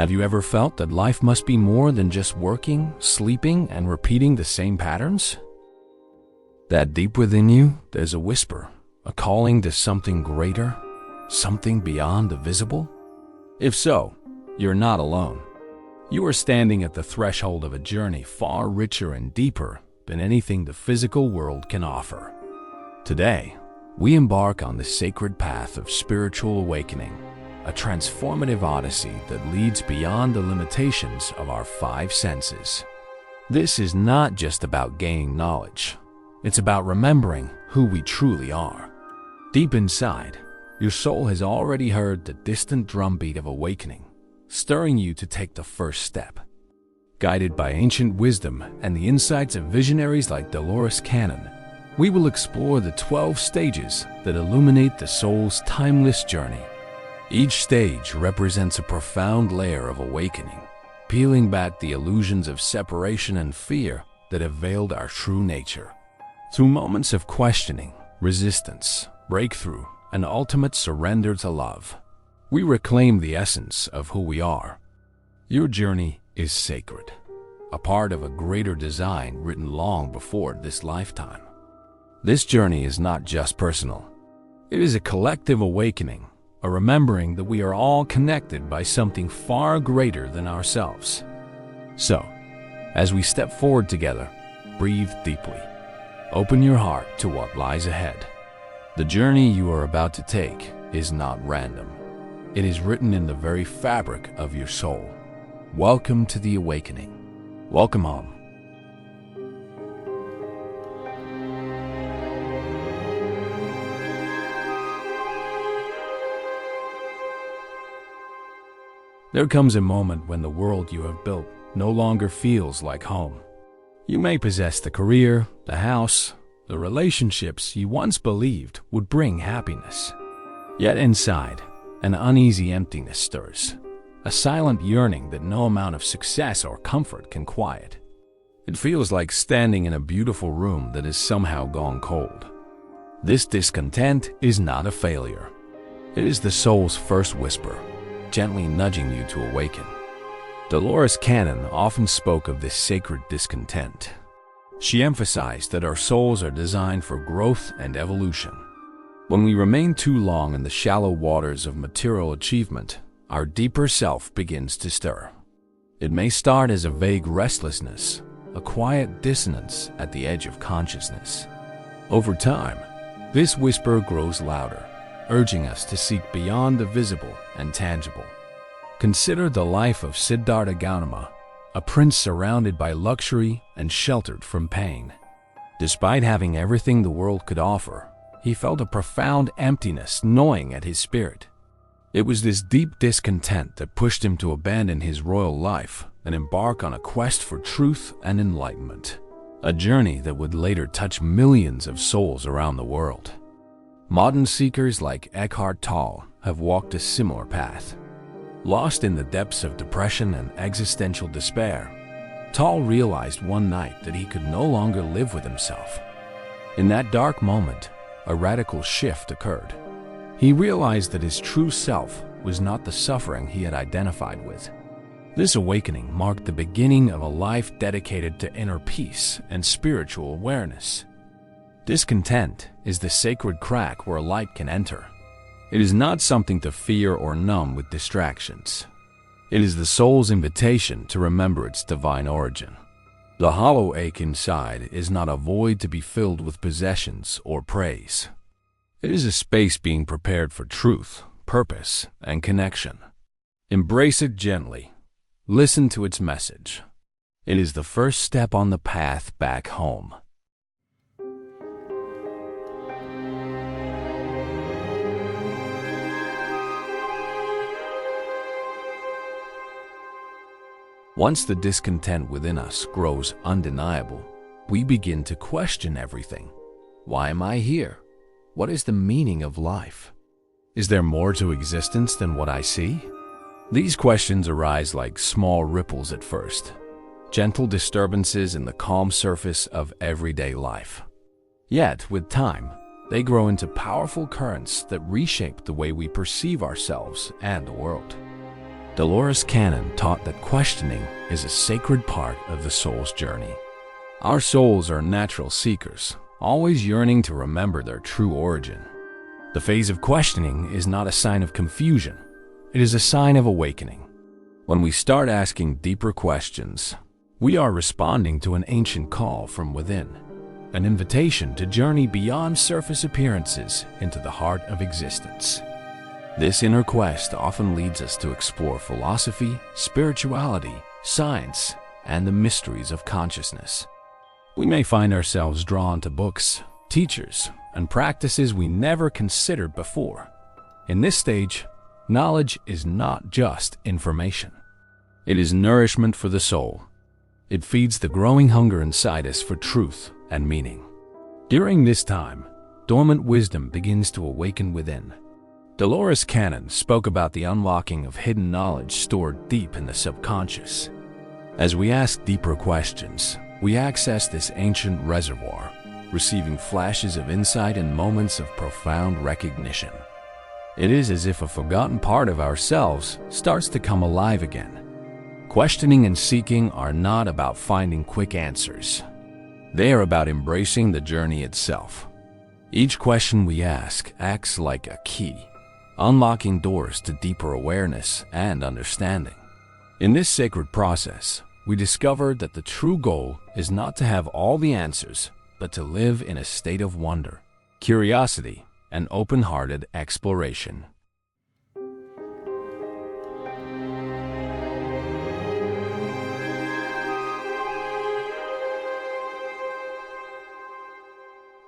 Have you ever felt that life must be more than just working, sleeping, and repeating the same patterns? That deep within you, there's a whisper, a calling to something greater, something beyond the visible? If so, you're not alone. You are standing at the threshold of a journey far richer and deeper than anything the physical world can offer. Today, we embark on the sacred path of spiritual awakening, a transformative odyssey that leads beyond the limitations of our five senses. This is not just about gaining knowledge. It's about remembering who we truly are. Deep inside, your soul has already heard the distant drumbeat of awakening, stirring you to take the first step. Guided by ancient wisdom and the insights of visionaries like Dolores Cannon, we will explore the 12 stages that illuminate the soul's timeless journey. Each stage represents a profound layer of awakening, peeling back the illusions of separation and fear that have veiled our true nature. Through moments of questioning, resistance, breakthrough, and ultimate surrender to love, we reclaim the essence of who we are. Your journey is sacred, a part of a greater design written long before this lifetime. This journey is not just personal. It is a collective awakening, a remembering that we are all connected by something far greater than ourselves. So, as we step forward together, breathe deeply. Open your heart to what lies ahead. The journey you are about to take is not random. It is written in the very fabric of your soul. Welcome to the awakening. Welcome home. There comes a moment when the world you have built no longer feels like home. You may possess the career, the house, the relationships you once believed would bring happiness. Yet inside, an uneasy emptiness stirs, a silent yearning that no amount of success or comfort can quiet. It feels like standing in a beautiful room that has somehow gone cold. This discontent is not a failure. It is the soul's first whisper, gently nudging you to awaken. Dolores Cannon often spoke of this sacred discontent. She emphasized that our souls are designed for growth and evolution. When we remain too long in the shallow waters of material achievement, our deeper self begins to stir. It may start as a vague restlessness, a quiet dissonance at the edge of consciousness. Over time, this whisper grows louder, urging us to seek beyond the visible and tangible. Consider the life of Siddhartha Gautama, a prince surrounded by luxury and sheltered from pain. Despite having everything the world could offer, he felt a profound emptiness gnawing at his spirit. It was this deep discontent that pushed him to abandon his royal life and embark on a quest for truth and enlightenment, a journey that would later touch millions of souls around the world. Modern seekers like Eckhart Tolle have walked a similar path. Lost in the depths of depression and existential despair, Tolle realized one night that he could no longer live with himself. In that dark moment, a radical shift occurred. He realized that his true self was not the suffering he had identified with. This awakening marked the beginning of a life dedicated to inner peace and spiritual awareness. Discontent is the sacred crack where light can enter. It is not something to fear or numb with distractions. It is the soul's invitation to remember its divine origin. The hollow ache inside is not a void to be filled with possessions or praise. It is a space being prepared for truth, purpose, and connection. Embrace it gently. Listen to its message. It is the first step on the path back home. Once the discontent within us grows undeniable, we begin to question everything. Why am I here? What is the meaning of life? Is there more to existence than what I see? These questions arise like small ripples at first, gentle disturbances in the calm surface of everyday life. Yet, with time, they grow into powerful currents that reshape the way we perceive ourselves and the world. Dolores Cannon taught that questioning is a sacred part of the soul's journey. Our souls are natural seekers, always yearning to remember their true origin. The phase of questioning is not a sign of confusion. It is a sign of awakening. When we start asking deeper questions, we are responding to an ancient call from within, an invitation to journey beyond surface appearances into the heart of existence. This inner quest often leads us to explore philosophy, spirituality, science, and the mysteries of consciousness. We may find ourselves drawn to books, teachers, and practices we never considered before. In this stage, knowledge is not just information. It is nourishment for the soul. It feeds the growing hunger inside us for truth and meaning. During this time, dormant wisdom begins to awaken within. Dolores Cannon spoke about the unlocking of hidden knowledge stored deep in the subconscious. As we ask deeper questions, we access this ancient reservoir, receiving flashes of insight and moments of profound recognition. It is as if a forgotten part of ourselves starts to come alive again. Questioning and seeking are not about finding quick answers. They are about embracing the journey itself. Each question we ask acts like a key, unlocking doors to deeper awareness and understanding. In this sacred process, we discovered that the true goal is not to have all the answers, but to live in a state of wonder, curiosity, and open-hearted exploration.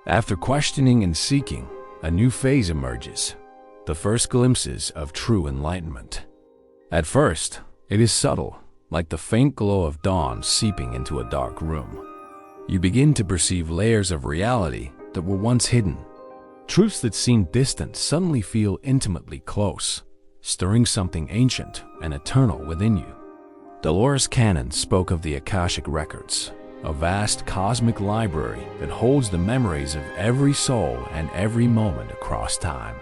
After questioning and seeking, a new phase emerges, the first glimpses of true enlightenment. At first, it is subtle, like the faint glow of dawn seeping into a dark room. You begin to perceive layers of reality that were once hidden. Truths that seemed distant suddenly feel intimately close, stirring something ancient and eternal within you. Dolores Cannon spoke of the Akashic Records, a vast cosmic library that holds the memories of every soul and every moment across time.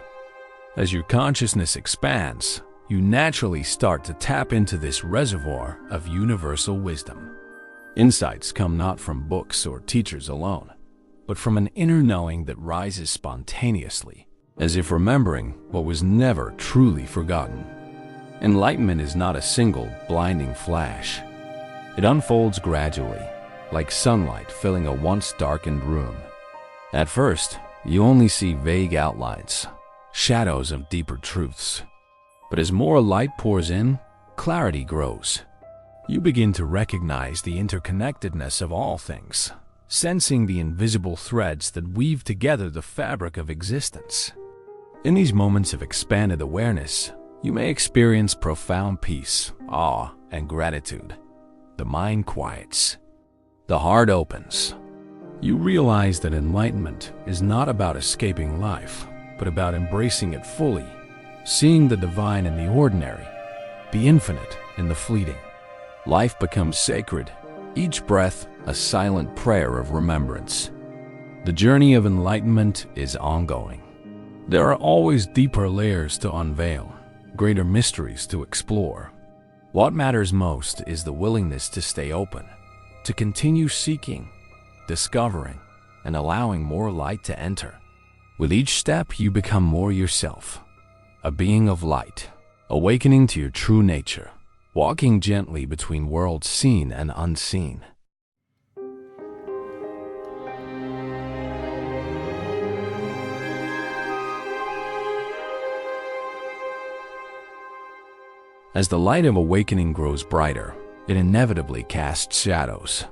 As your consciousness expands, you naturally start to tap into this reservoir of universal wisdom. Insights come not from books or teachers alone, but from an inner knowing that rises spontaneously, as if remembering what was never truly forgotten. Enlightenment is not a single, blinding flash. It unfolds gradually, like sunlight filling a once darkened room. At first, you only see vague outlines, shadows of deeper truths. But as more light pours in, clarity grows. You begin to recognize the interconnectedness of all things, sensing the invisible threads that weave together the fabric of existence. In these moments of expanded awareness, you may experience profound peace, awe, and gratitude. The mind quiets. The heart opens. You realize that enlightenment is not about escaping life, but about embracing it fully, seeing the divine in the ordinary, the infinite in the fleeting. Life becomes sacred, each breath a silent prayer of remembrance. The journey of enlightenment is ongoing. There are always deeper layers to unveil, greater mysteries to explore. What matters most is the willingness to stay open, to continue seeking, discovering, and allowing more light to enter. With each step, you become more yourself, a being of light, awakening to your true nature, walking gently between worlds seen and unseen. As the light of awakening grows brighter, it inevitably casts shadows.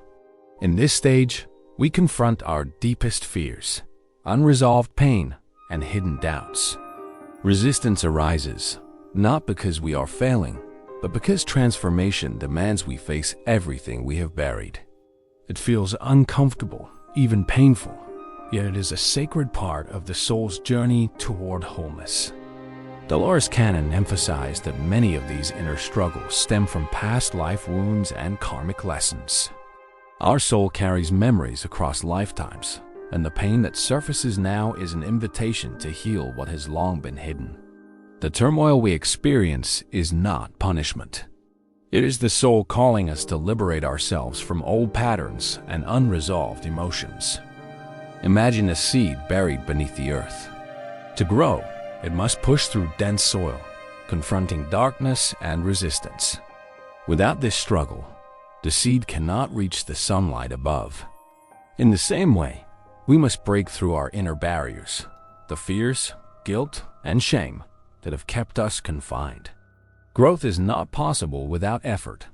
In this stage, we confront our deepest fears, unresolved pain, and hidden doubts. Resistance arises, not because we are failing, but because transformation demands we face everything we have buried. It feels uncomfortable, even painful, yet it is a sacred part of the soul's journey toward wholeness. Dolores Cannon emphasized that many of these inner struggles stem from past life wounds and karmic lessons. Our soul carries memories across lifetimes, and the pain that surfaces now is an invitation to heal what has long been hidden. The turmoil we experience is not punishment. It is the soul calling us to liberate ourselves from old patterns and unresolved emotions. Imagine a seed buried beneath the earth. To grow, it must push through dense soil, confronting darkness and resistance. Without this struggle, the seed cannot reach the sunlight above. In the same way, we must break through our inner barriers, the fears, guilt, and shame that have kept us confined. Growth is not possible without effort,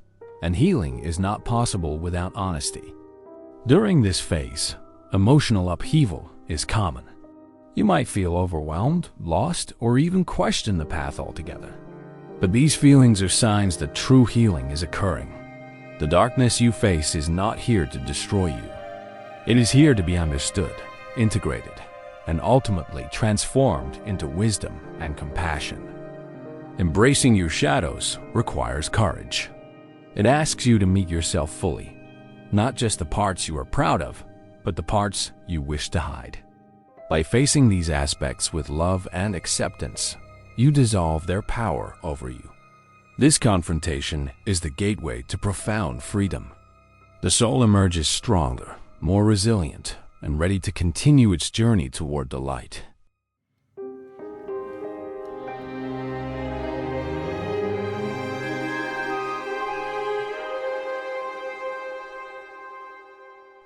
and healing is not possible without honesty. During this phase, emotional upheaval is common. You might feel overwhelmed, lost, or even question the path altogether. But these feelings are signs that true healing is occurring. The darkness you face is not here to destroy you. It is here to be understood, integrated, and ultimately transformed into wisdom and compassion. Embracing your shadows requires courage. It asks you to meet yourself fully, not just the parts you are proud of, but the parts you wish to hide. By facing these aspects with love and acceptance, you dissolve their power over you. This confrontation is the gateway to profound freedom. The soul emerges stronger, more resilient, and ready to continue its journey toward the light.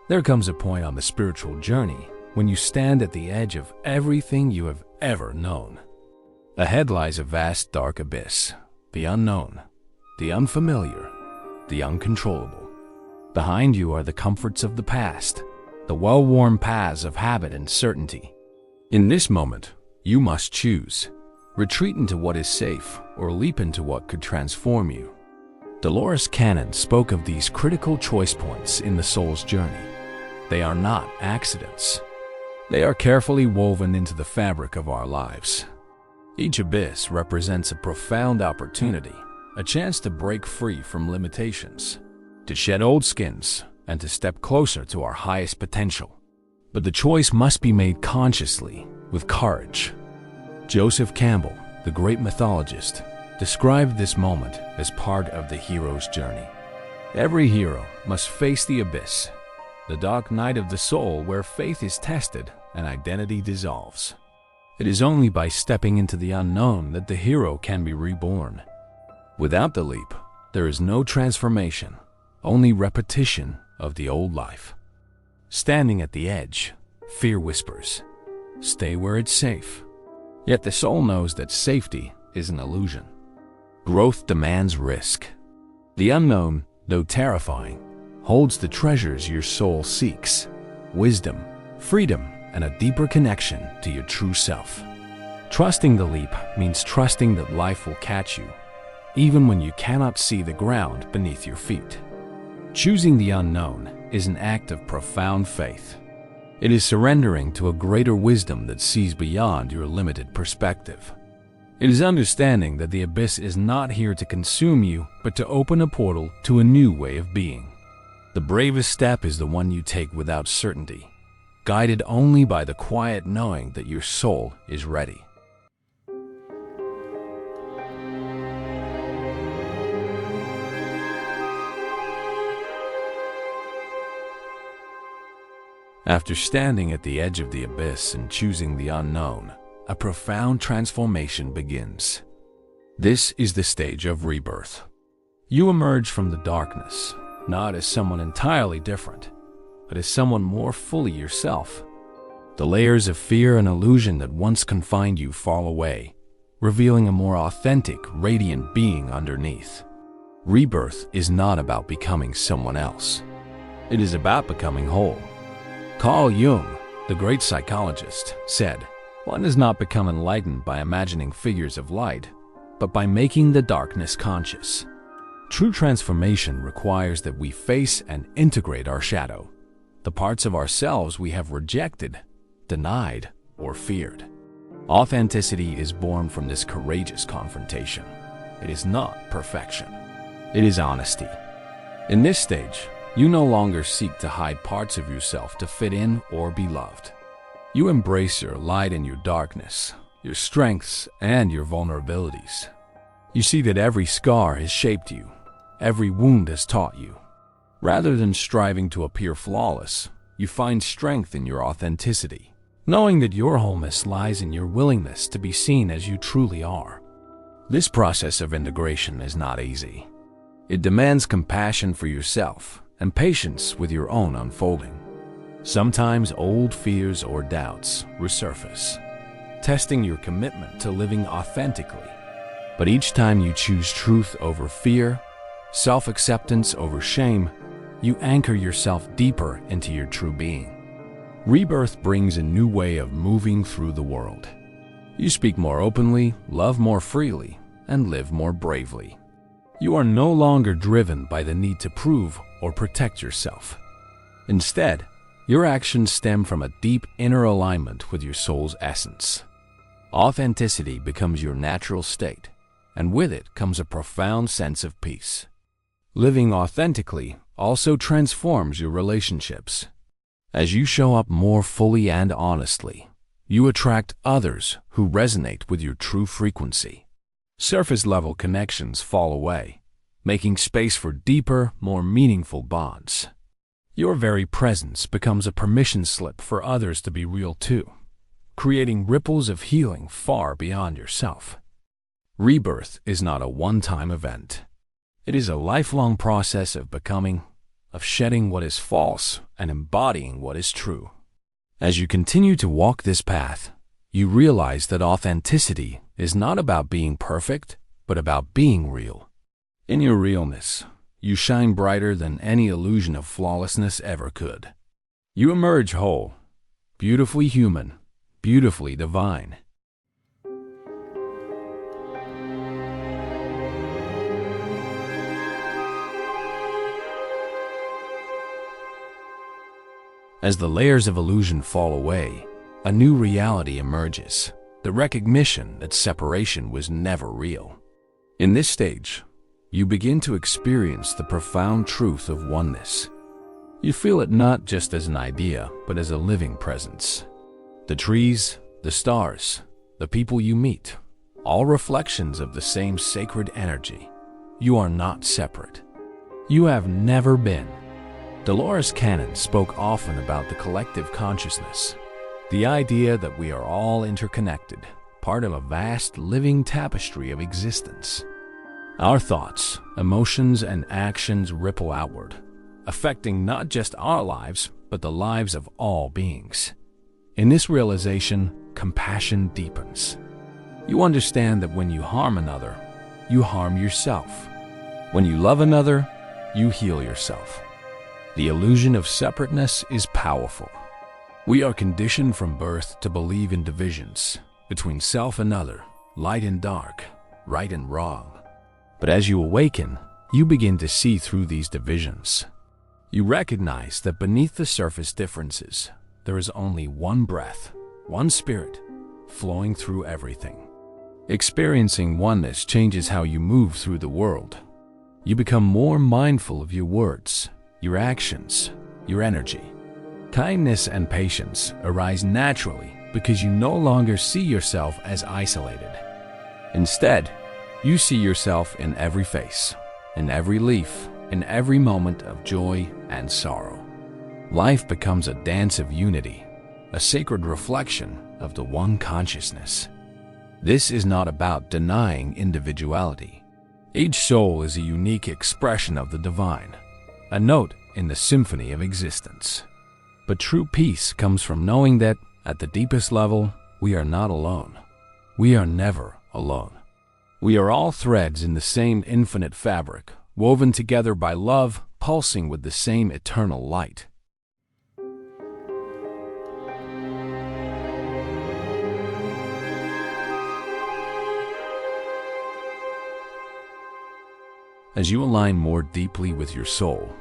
There comes a point on the spiritual journey when you stand at the edge of everything you have ever known. Ahead lies a vast dark abyss, the unknown, the unfamiliar, the uncontrollable. Behind you are the comforts of the past, the well-worn paths of habit and certainty. In this moment, you must choose. Retreat into what is safe or leap into what could transform you. Dolores Cannon spoke of these critical choice points in the soul's journey. They are not accidents. They are carefully woven into the fabric of our lives. Each abyss represents a profound opportunity, a chance to break free from limitations, to shed old skins, and to step closer to our highest potential. But the choice must be made consciously, with courage. Joseph Campbell, the great mythologist, described this moment as part of the hero's journey. Every hero must face the abyss, the dark night of the soul where faith is tested and identity dissolves. It is only by stepping into the unknown that the hero can be reborn. Without the leap, there is no transformation, only repetition of the old life. Standing at the edge, fear whispers, "Stay where it's safe." Yet the soul knows that safety is an illusion. Growth demands risk. The unknown, though terrifying, holds the treasures your soul seeks: wisdom, freedom, and a deeper connection to your true self. Trusting the leap means trusting that life will catch you, even when you cannot see the ground beneath your feet. Choosing the unknown is an act of profound faith. It is surrendering to a greater wisdom that sees beyond your limited perspective. It is understanding that the abyss is not here to consume you, but to open a portal to a new way of being. The bravest step is the one you take without certainty, guided only by the quiet knowing that your soul is ready. After standing at the edge of the abyss and choosing the unknown, a profound transformation begins. This is the stage of rebirth. You emerge from the darkness, not as someone entirely different, but as someone more fully yourself. The layers of fear and illusion that once confined you fall away, revealing a more authentic, radiant being underneath. Rebirth is not about becoming someone else. It is about becoming whole. Carl Jung, the great psychologist, said, "One does not become enlightened by imagining figures of light, but by making the darkness conscious." True transformation requires that we face and integrate our shadow, the parts of ourselves we have rejected, denied, or feared. Authenticity is born from this courageous confrontation. It is not perfection. It is honesty. In this stage, you no longer seek to hide parts of yourself to fit in or be loved. You embrace your light and your darkness, your strengths, and your vulnerabilities. You see that every scar has shaped you, every wound has taught you. Rather than striving to appear flawless, you find strength in your authenticity, knowing that your wholeness lies in your willingness to be seen as you truly are. This process of integration is not easy. It demands compassion for yourself and patience with your own unfolding. Sometimes old fears or doubts resurface, testing your commitment to living authentically. But each time you choose truth over fear, self-acceptance over shame, you anchor yourself deeper into your true being. Rebirth brings a new way of moving through the world. You speak more openly, love more freely, and live more bravely. You are no longer driven by the need to prove or protect yourself. Instead, your actions stem from a deep inner alignment with your soul's essence. Authenticity becomes your natural state, and with it comes a profound sense of peace. Living authentically also transforms your relationships. As you show up more fully and honestly, you attract others who resonate with your true frequency. Surface-level connections fall away, making space for deeper, more meaningful bonds. Your very presence becomes a permission slip for others to be real too, creating ripples of healing far beyond yourself. Rebirth is not a one-time event. It is a lifelong process of becoming, of shedding what is false and embodying what is true. As you continue to walk this path, you realize that authenticity is not about being perfect, but about being real. In your realness, you shine brighter than any illusion of flawlessness ever could. You emerge whole, beautifully human, beautifully divine. As the layers of illusion fall away, a new reality emerges, the recognition that separation was never real. In this stage, you begin to experience the profound truth of oneness. You feel it not just as an idea, but as a living presence. The trees, the stars, the people you meet, all reflections of the same sacred energy. You are not separate. You have never been. Dolores Cannon spoke often about the collective consciousness, the idea that we are all interconnected, part of a vast living tapestry of existence. Our thoughts, emotions, and actions ripple outward, affecting not just our lives, but the lives of all beings. In this realization, compassion deepens. You understand that when you harm another, you harm yourself. When you love another, you heal yourself. The illusion of separateness is powerful. We are conditioned from birth to believe in divisions between self and other, light and dark, right and wrong. But as you awaken, you begin to see through these divisions. You recognize that beneath the surface differences, there is only one breath, one spirit, flowing through everything. Experiencing oneness changes how you move through the world. You become more mindful of your words, your actions, your energy. Kindness and patience arise naturally because you no longer see yourself as isolated. Instead, you see yourself in every face, in every leaf, in every moment of joy and sorrow. Life becomes a dance of unity, a sacred reflection of the one consciousness. This is not about denying individuality. Each soul is a unique expression of the divine, a note in the symphony of existence. But true peace comes from knowing that, at the deepest level, we are not alone. We are never alone. We are all threads in the same infinite fabric, woven together by love, pulsing with the same eternal light. As you align more deeply with your soul,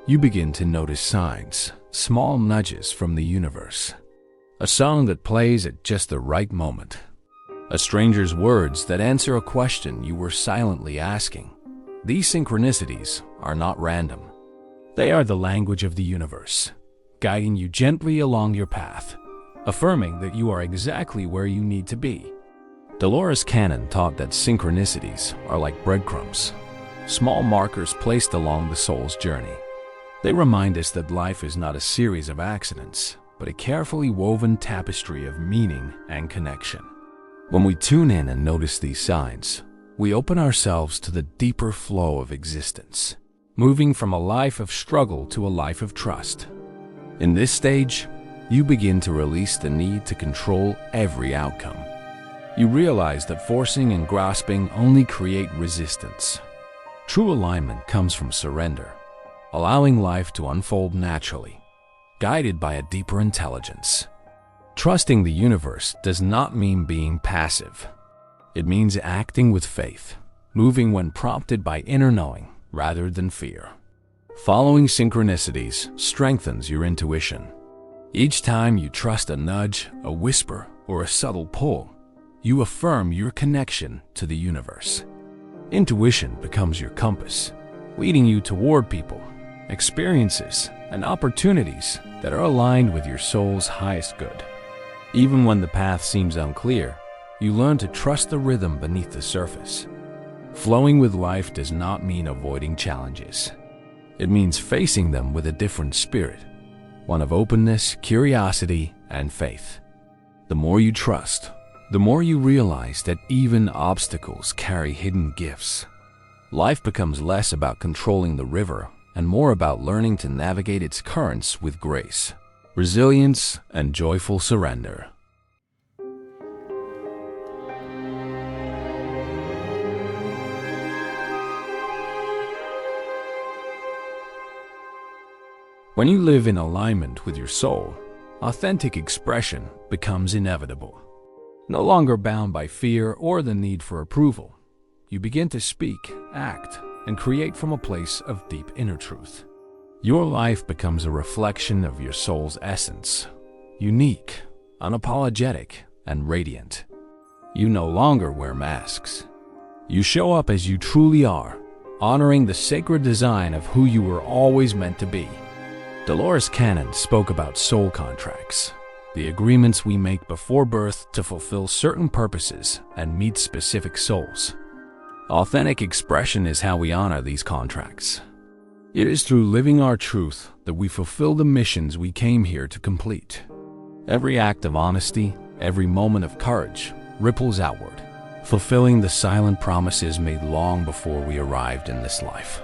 you begin to notice signs, small nudges from the universe. A song that plays at just the right moment. A stranger's words that answer a question you were silently asking. These synchronicities are not random. They are the language of the universe, guiding you gently along your path, affirming that you are exactly where you need to be. Dolores Cannon taught that synchronicities are like breadcrumbs, small markers placed along the soul's journey. They remind us that life is not a series of accidents, but a carefully woven tapestry of meaning and connection. When we tune in and notice these signs, we open ourselves to the deeper flow of existence, moving from a life of struggle to a life of trust. In this stage, you begin to release the need to control every outcome. You realize that forcing and grasping only create resistance. True alignment comes from surrender, allowing life to unfold naturally, guided by a deeper intelligence. Trusting the universe does not mean being passive. It means acting with faith, moving when prompted by inner knowing rather than fear. Following synchronicities strengthens your intuition. Each time you trust a nudge, a whisper, or a subtle pull, you affirm your connection to the universe. Intuition becomes your compass, leading you toward people, experiences, and opportunities that are aligned with your soul's highest good. Even when the path seems unclear, you learn to trust the rhythm beneath the surface. Flowing with life does not mean avoiding challenges. It means facing them with a different spirit, one of openness, curiosity, and faith. The more you trust, the more you realize that even obstacles carry hidden gifts. Life becomes less about controlling the river and more about learning to navigate its currents with grace, resilience, and joyful surrender. When you live in alignment with your soul, authentic expression becomes inevitable. No longer bound by fear or the need for approval, you begin to speak, act, and create from a place of deep inner truth. Your life becomes a reflection of your soul's essence, unique, unapologetic, and radiant. You no longer wear masks. You show up as you truly are, honoring the sacred design of who you were always meant to be. Dolores Cannon spoke about soul contracts, the agreements we make before birth to fulfill certain purposes and meet specific souls. Authentic expression is how we honor these contracts. It is through living our truth that we fulfill the missions we came here to complete. Every act of honesty, every moment of courage, ripples outward, fulfilling the silent promises made long before we arrived in this life.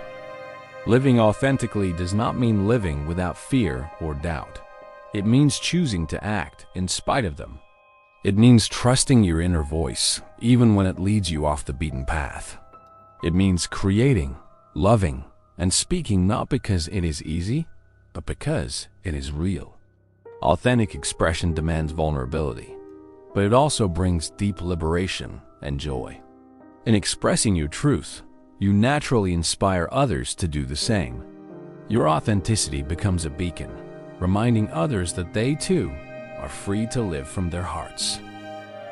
Living authentically does not mean living without fear or doubt. It means choosing to act in spite of them. It means trusting your inner voice, even when it leads you off the beaten path. It means creating, loving, and speaking not because it is easy, but because it is real. Authentic expression demands vulnerability, but it also brings deep liberation and joy. In expressing your truth, you naturally inspire others to do the same. Your authenticity becomes a beacon, reminding others that they too are free to live from their hearts.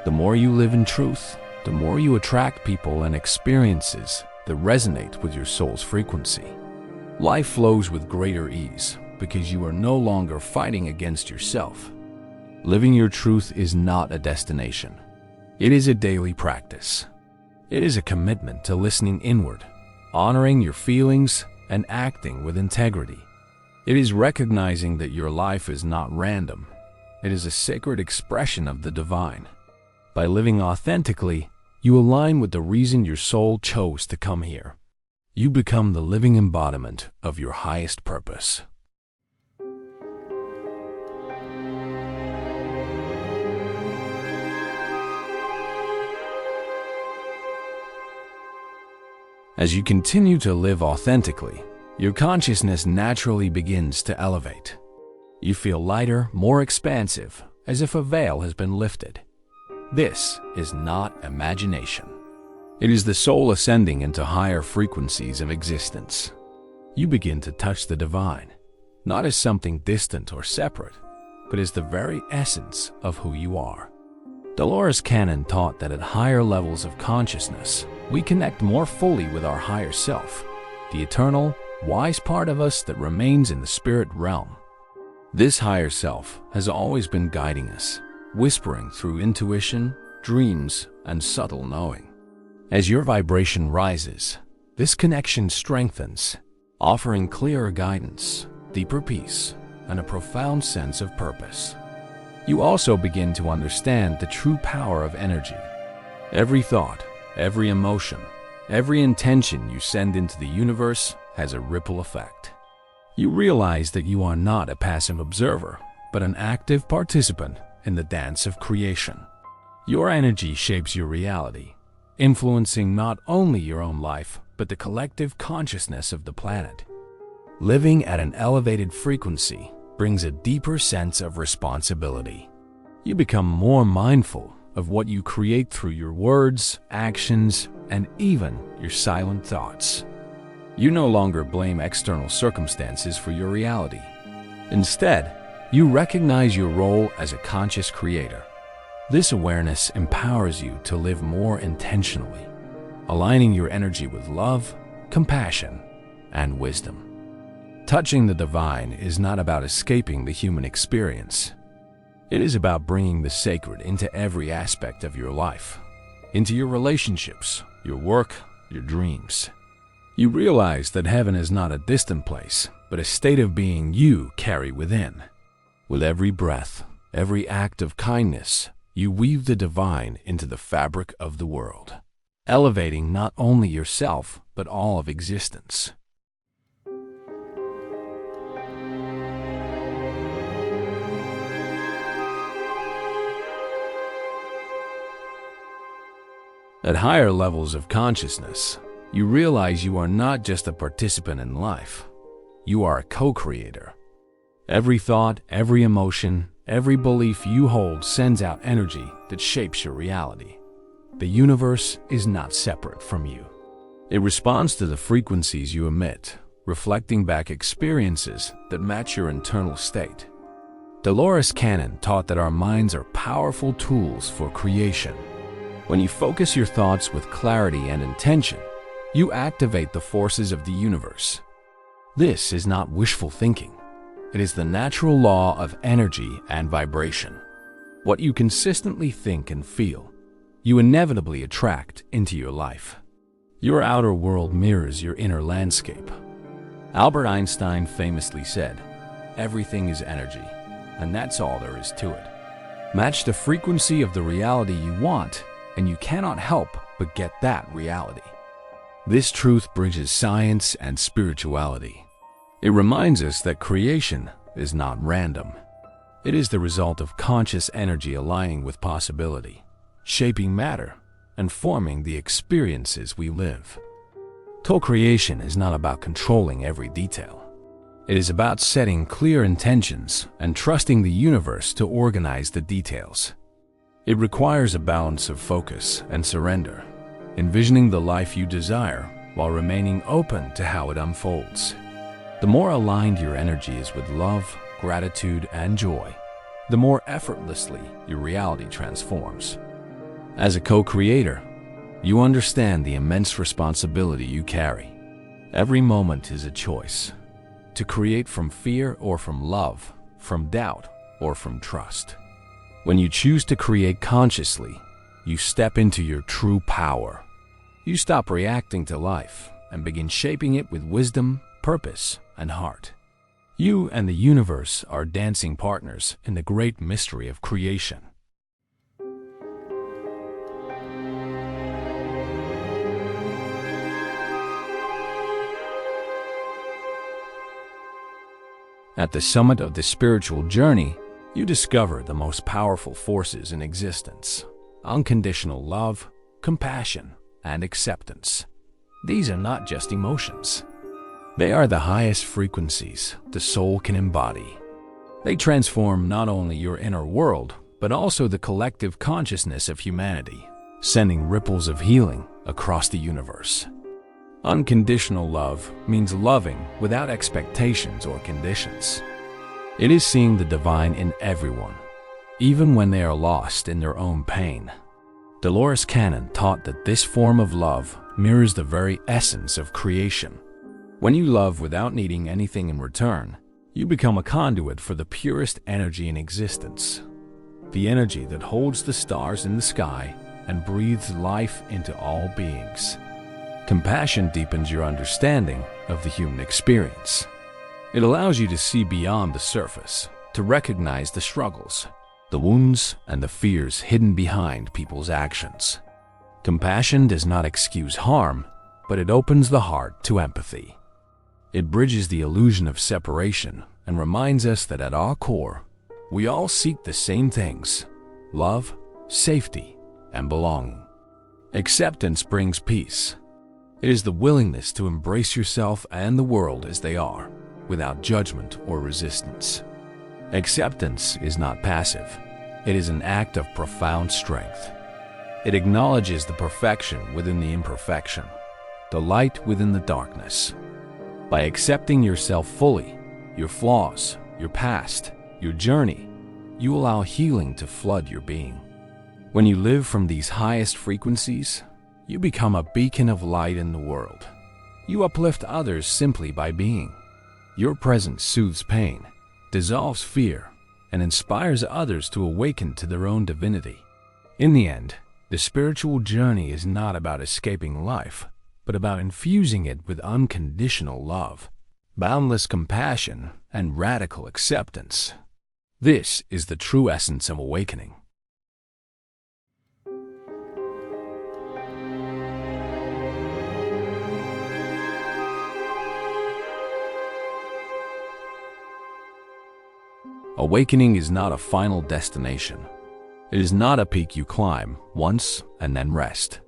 The more you live in truth, the more you attract people and experiences that resonate with your soul's frequency. Life flows with greater ease because you are no longer fighting against yourself. Living your truth is not a destination. It is a daily practice. It is a commitment to listening inward, honoring your feelings, and acting with integrity. It is recognizing that your life is not random. It is a sacred expression of the divine. By living authentically, you align with the reason your soul chose to come here. You become the living embodiment of your highest purpose. As you continue to live authentically, your consciousness naturally begins to elevate. You feel lighter, more expansive, as if a veil has been lifted. This is not imagination. It is the soul ascending into higher frequencies of existence. You begin to touch the divine, not as something distant or separate, but as the very essence of who you are. Dolores Cannon taught that at higher levels of consciousness, we connect more fully with our higher self, the eternal, wise part of us that remains in the spirit realm. This higher self has always been guiding us, whispering through intuition, dreams, and subtle knowing. As your vibration rises, this connection strengthens, offering clearer guidance, deeper peace, and a profound sense of purpose. You also begin to understand the true power of energy. Every thought, every emotion, every intention you send into the universe has a ripple effect. You realize that you are not a passive observer, but an active participant in the dance of creation. Your energy shapes your reality, influencing not only your own life, but the collective consciousness of the planet. Living at an elevated frequency brings a deeper sense of responsibility. You become more mindful of what you create through your words, actions, and even your silent thoughts. You no longer blame external circumstances for your reality. Instead, you recognize your role as a conscious creator. This awareness empowers you to live more intentionally, aligning your energy with love, compassion, and wisdom. Touching the divine is not about escaping the human experience. It is about bringing the sacred into every aspect of your life, into your relationships, your work, your dreams. You realize that heaven is not a distant place, but a state of being you carry within. With every breath, every act of kindness, you weave the divine into the fabric of the world, elevating not only yourself, but all of existence. At higher levels of consciousness, you realize you are not just a participant in life. You are a co-creator. Every thought, every emotion, every belief you hold sends out energy that shapes your reality. The universe is not separate from you. It responds to the frequencies you emit, reflecting back experiences that match your internal state. Dolores Cannon taught that our minds are powerful tools for creation. When you focus your thoughts with clarity and intention, you activate the forces of the universe. This is not wishful thinking. It is the natural law of energy and vibration. What you consistently think and feel, you inevitably attract into your life. Your outer world mirrors your inner landscape. Albert Einstein famously said, "Everything is energy, and that's all there is to it." Match the frequency of the reality you want, and you cannot help but get that reality. This truth bridges science and spirituality. It reminds us that creation is not random. It is the result of conscious energy aligning with possibility, shaping matter, and forming the experiences we live. Co-creation is not about controlling every detail. It is about setting clear intentions and trusting the universe to organize the details. It requires a balance of focus and surrender, envisioning the life you desire while remaining open to how it unfolds. The more aligned your energy is with love, gratitude, and joy, the more effortlessly your reality transforms. As a co-creator, you understand the immense responsibility you carry. Every moment is a choice, to create from fear or from love, from doubt or from trust. When you choose to create consciously, you step into your true power. You stop reacting to life and begin shaping it with wisdom, purpose, and heart. You and the universe are dancing partners in the great mystery of creation. At the summit of the spiritual journey, you discover the most powerful forces in existence: unconditional love, compassion, and acceptance. These are not just emotions. They are the highest frequencies the soul can embody. They transform not only your inner world, but also the collective consciousness of humanity, sending ripples of healing across the universe. Unconditional love means loving without expectations or conditions. It is seeing the divine in everyone, even when they are lost in their own pain. Dolores Cannon taught that this form of love mirrors the very essence of creation. When you love without needing anything in return, you become a conduit for the purest energy in existence. the energy that holds the stars in the sky and breathes life into all beings. Compassion deepens your understanding of the human experience. It allows you to see beyond the surface, to recognize the struggles, the wounds, and the fears hidden behind people's actions. Compassion does not excuse harm, but it opens the heart to empathy. It bridges the illusion of separation and reminds us that at our core, we all seek the same things: love, safety, and belonging. Acceptance brings peace. It is the willingness to embrace yourself and the world as they are, without judgment or resistance. Acceptance is not passive. It is an act of profound strength. It acknowledges the perfection within the imperfection, the light within the darkness. By accepting yourself fully, your flaws, your past, your journey, you allow healing to flood your being. When you live from these highest frequencies, you become a beacon of light in the world. You uplift others simply by being. Your presence soothes pain, dissolves fear, and inspires others to awaken to their own divinity. In the end, the spiritual journey is not about escaping life, but about infusing it with unconditional love, boundless compassion, and radical acceptance. This is the true essence of awakening. Awakening is not a final destination. It is not a peak you climb once and then rest.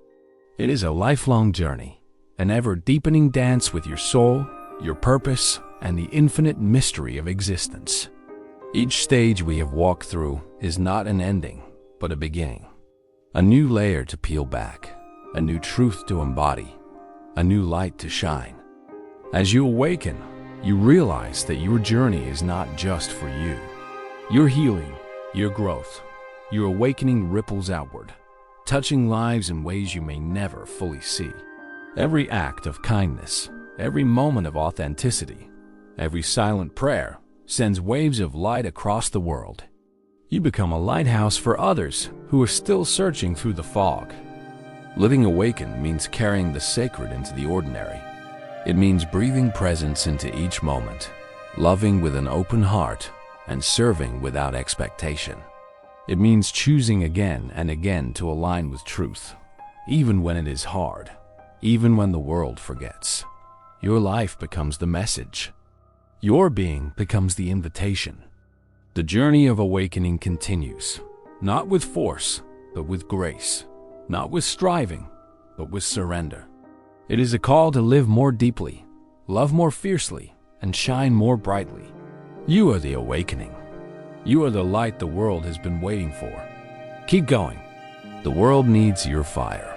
It is a lifelong journey, an ever-deepening dance with your soul, your purpose, and the infinite mystery of existence. Each stage we have walked through is not an ending, but a beginning. A new layer to peel back, a new truth to embody, a new light to shine. As you awaken, you realize that your journey is not just for you. Your healing, your growth, your awakening ripples outward, touching lives in ways you may never fully see. Every act of kindness, every moment of authenticity, every silent prayer sends waves of light across the world. You become a lighthouse for others who are still searching through the fog. Living awakened means carrying the sacred into the ordinary. It means breathing presence into each moment, loving with an open heart, and serving without expectation. It means choosing again and again to align with truth, even when it is hard, even when the world forgets. Your life becomes the message. Your being becomes the invitation. The journey of awakening continues, not with force, but with grace, not with striving, but with surrender. It is a call to live more deeply, love more fiercely, and shine more brightly. You are the awakening. You are the light the world has been waiting for. Keep going. The world needs your fire.